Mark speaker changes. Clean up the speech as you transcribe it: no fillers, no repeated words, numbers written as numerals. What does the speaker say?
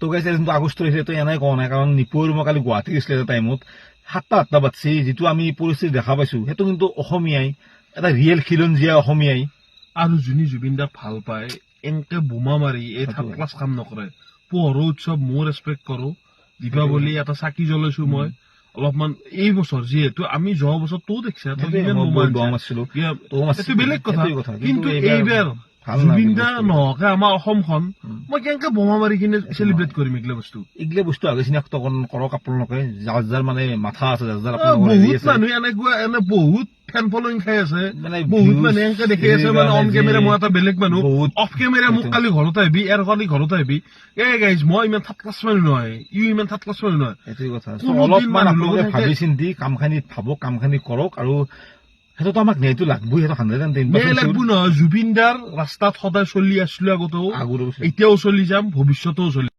Speaker 1: তো গাইছে যোনটো আগষ্ট হৈছে তো এনেই কোৱা নাই কাৰণ নিপুৰ মই কালি গুৱাহাটী গৈছিলে এটা টাইমত 7টা বাজছি যিটো আমি পৰিস্থিতি দেখা পাইছো সেইটো কিন্তু অসমীয়াই এটা ৰিয়েল খিলঞ্জীয়া অসমীয়াই
Speaker 2: আৰু যোনে জুবিন দাক ভাল পায় এনেকে বোমা মাৰি এই থাৰ্ড ক্লাছ কাম নকৰে পোহৰৰ উৎসৱ মই ৰেচপেক্ট কৰো দীপাৱলী এটা চাকি জ্বলাইছো মই অলপমান এই বছৰ যিহেতু আমি যোৱা বছৰ তো দেখিছা বেলেগ কথা কিন্তু এইবাৰ জুবিন দা নহকে আমাৰ অসমখন মই কেনেকে বোমা মাৰি কিনে চেলিব্ৰেট কৰিম এইগিলা বস্তু
Speaker 1: আগে চিনাক্তকৰণ কৰক আপোনালোকে যাৰ যাৰ মানে মাথা আছে যাৰ যাৰ
Speaker 2: বহুত মানুহ এনেকুৱা এনে বহুত ফেন ফলোইং খাই আছে মানে বহুত মানুহ এনেকে দেখি আছে মানে অন কেমেৰা মই এটা বেলেগ মানুহ অফ কেমেৰা মোক কালি ঘৰত আহিবি এৰ কালি ঘৰত আহিবি এ গাইজ মই ইমান থাৰ্ড ক্লাছ মানুহ নহয় ইমান থাৰ্ড ক্লাছ মানুহ নহয়
Speaker 1: এইটোৱে কথা অলপমান আপোনালোকে ভাবি চিন্তি কামখানি ভাবক কামখানি কৰক আৰু সেইটোতো আমাক ন্যায়টো লাগবই সেইটো 110%
Speaker 2: লাগবো নহয় জুবিন দাৰ ৰাস্তাত সদায় চলি আছিলো আগতেও এতিয়াও চলি যাম ভৱিষ্যতেও চলি